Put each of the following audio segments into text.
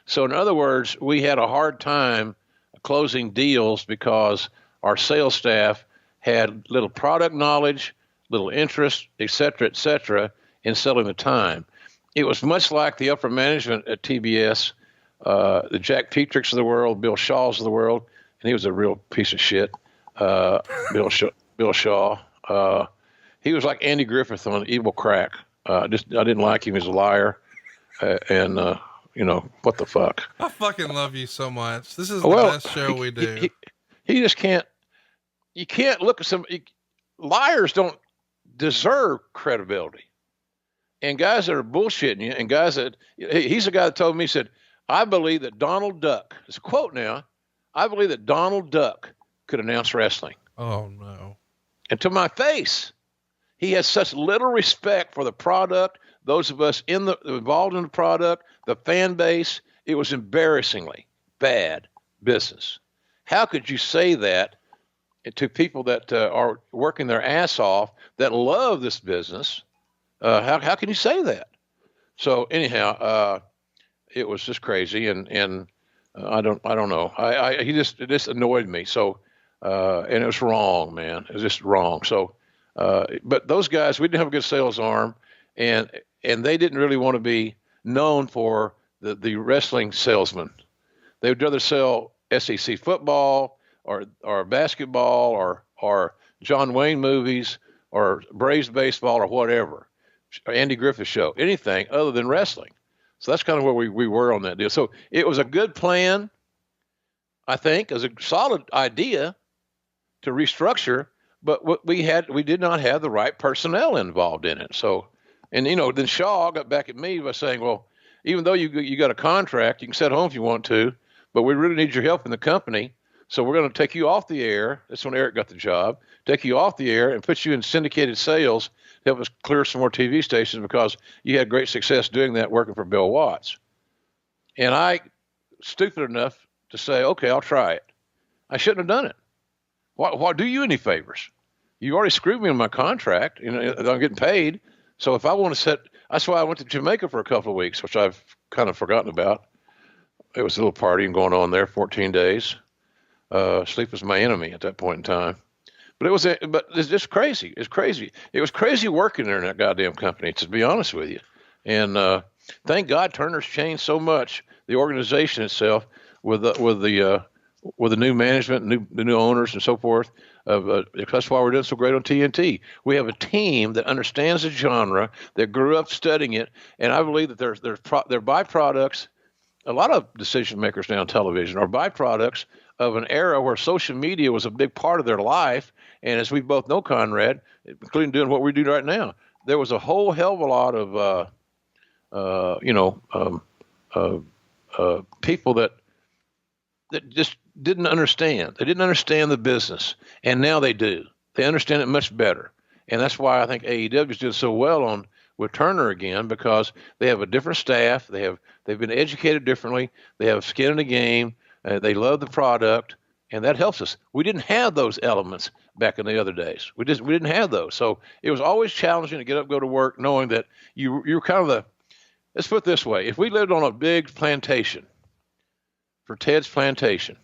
So in other words, we had a hard time closing deals because our sales staff had little product knowledge, little interest, et cetera, in selling the time. It was much like the upper management at TBS, the Jack Petricks of the world, Bill Shaw's of the world, and he was a real piece of shit. Bill Shaw. He was like Andy Griffith on Evil Crack. I didn't like him as a liar, and what the fuck. I fucking love you so much. This is the best show we do. He just can't. You can't look at liars don't deserve credibility, and guys that are bullshitting you, and guys that he's the guy that told me, he said, I believe that Donald Duck, it's a quote now, I believe that Donald Duck could announce wrestling. Oh no. And to my face, he has such little respect for the product, those of us involved in the product, the fan base. It was embarrassingly bad business. How could you say that to people that are working their ass off, that love this business? How can you say that? So anyhow, it was just crazy, and I don't know. It just annoyed me. So, and it was wrong, man. It was just wrong. So, but those guys, we didn't have a good sales arm, and they didn't really want to be known for the wrestling salesman. They would rather sell SEC football or basketball or John Wayne movies or Braves baseball or whatever, or Andy Griffith show, anything other than wrestling. So that's kind of where we were on that deal. So it was a good plan, I think, as a solid idea to restructure, but what we did not have the right personnel involved in it. So, and then Shaw got back at me by saying, well, even though you got a contract, you can sit home if you want to, but we really need your help in the company. So we're going to take you off the air. That's when Eric got the job. Take you off the air and put you in syndicated sales to help us clear some more TV stations, because you had great success doing that working for Bill Watts. And I, stupid enough to say, okay, I'll try it. I shouldn't have done it. Why do you any favors? You already screwed me on my contract. I'm getting paid. So if I want to that's why I went to Jamaica for a couple of weeks, which I've kind of forgotten about. It was a little partying going on there, 14 days. Sleep was my enemy at that point in time. But it's just crazy. It's crazy. It was crazy working there in that goddamn company, to be honest with you. And thank God Turner's changed so much, the organization itself, with the new management, the new owners and so forth. That's why we're doing so great on TNT. We have a team that understands the genre, that grew up studying it, and I believe that they're byproducts. A lot of decision makers now on television are byproducts of an era where social media was a big part of their life. And as we both know, Conrad, including doing what we do right now, there was a whole hell of a lot of people that just didn't understand. They didn't understand the business, and now they do. They understand it much better, and that's why I think AEW is doing so well with Turner again, because they have a different staff. They've been educated differently. They have skin in the game. They love the product, and that helps us. We didn't have those elements back in the other days. We didn't have those. So it was always challenging to get up, go to work, knowing that you're kind of let's put it this way. If we lived on a big plantation, for Ted's plantation,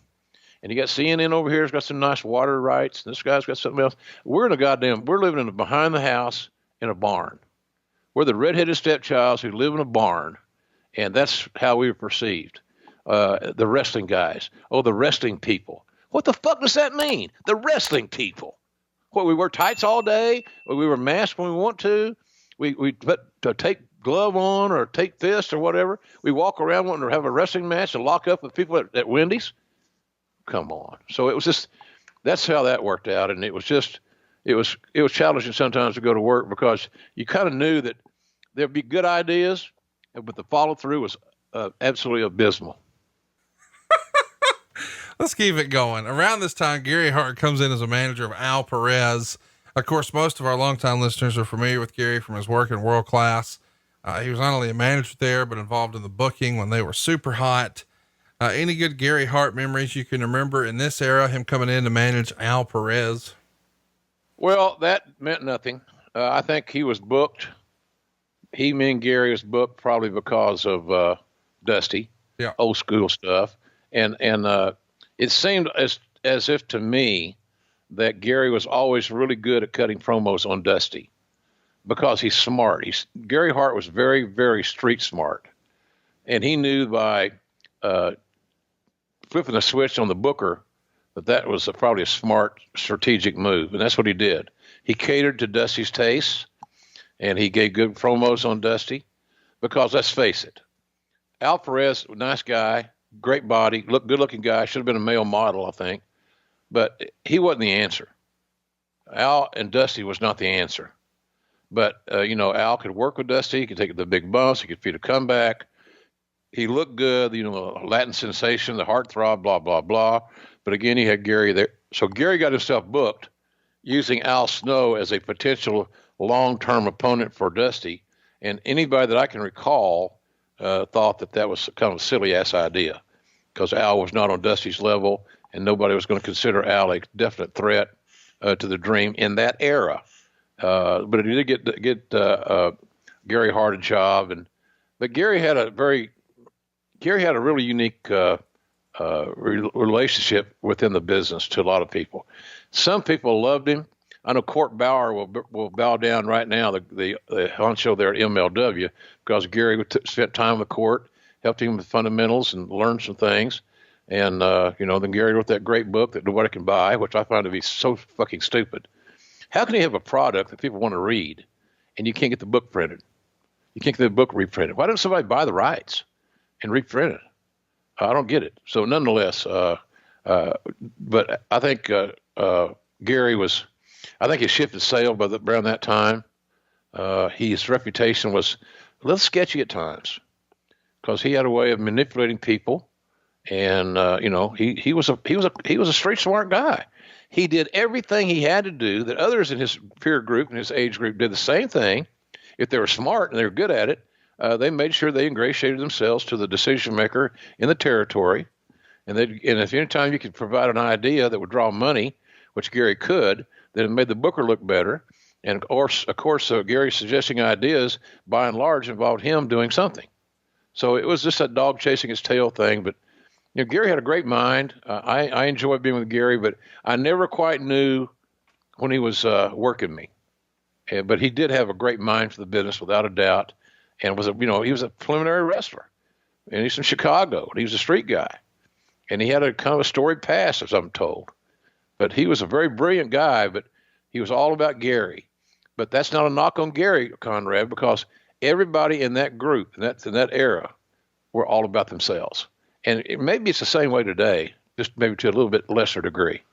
and you got CNN over here, it's got some nice water rights, and this guy's got something else. We're living in behind the house in a barn. We're the redheaded stepchilds who live in a barn, and that's how we were perceived. The wrestling guys. Oh, the wrestling people. What the fuck does that mean? The wrestling people. What, we wear tights all day? We wear masks when we want to? We take glove on or take fist or whatever? We walk around wanting to have a wrestling match and lock up with people at Wendy's? Come on. So it was just, that's how that worked out. And it was challenging sometimes to go to work, because you kind of knew that there'd be good ideas, but the follow through was absolutely abysmal. Let's keep it going. Around this time, Gary Hart comes in as a manager of Al Perez. Of course, most of our longtime listeners are familiar with Gary from his work in World Class. He was not only a manager there, but involved in the booking when they were super hot. Any good Gary Hart memories you can remember in this era, him coming in to manage Al Perez? Well, that meant nothing. I think he was booked. He, me and Gary was booked probably because of Dusty. Yeah. old school stuff. And it seemed as if to me that Gary was always really good at cutting promos on Dusty because he's smart. Gary Hart was very, very street smart, and he knew by uh, flipping the switch on the booker that was probably a smart strategic move, and that's what he did. He catered to Dusty's tastes, and he gave good promos on Dusty because let's face it, Al Perez, nice guy, great body, good looking guy, should have been a male model, I think, but he wasn't the answer. Al and Dusty was not the answer. But, Al could work with Dusty. He could take the big bumps. He could feed a comeback. He looked good, the Latin sensation, the heartthrob, blah, blah, blah. But again, he had Gary there. So Gary got himself booked using Al Snow as a potential long-term opponent for Dusty. And anybody that I can recall thought that was kind of a silly-ass idea because Al was not on Dusty's level and nobody was going to consider Al a definite threat to the Dream in that era. But he did get Gary Hart a job, but Gary had a really unique relationship within the business to a lot of people. Some people loved him. I know Court Bauer will bow down right now, the honcho there at MLW, because Gary spent time with Court, helped him with fundamentals and learned some things. And, then Gary wrote that great book that nobody can buy, which I find to be so fucking stupid. How can you have a product that people want to read and you can't get the book printed? You can't get the book reprinted. Why doesn't somebody buy the rights and reprint it? I don't get it. So nonetheless, but I think Gary I think he shifted sail around that time. His reputation was a little sketchy at times because he had a way of manipulating people. And, he was a street smart guy. He did everything he had to do that others in his peer group and his age group did the same thing. If they were smart and they were good at it, they made sure they ingratiated themselves to the decision maker in the territory. And if any time you could provide an idea that would draw money, which Gary could, then it made the booker look better. And of course, Gary suggesting ideas by and large involved him doing something. So it was just that dog chasing his tail thing, but Gary had a great mind. I enjoyed being with Gary, but I never quite knew when he was working me. But he did have a great mind for the business, without a doubt, and he was a preliminary wrestler, and he's from Chicago, and he was a street guy, and he had a kind of a storied past, as I'm told. But he was a very brilliant guy, but he was all about Gary. But that's not a knock on Gary, Conrad, because everybody in that group, in that era, were all about themselves. And maybe it's the same way today, just maybe to a little bit lesser degree.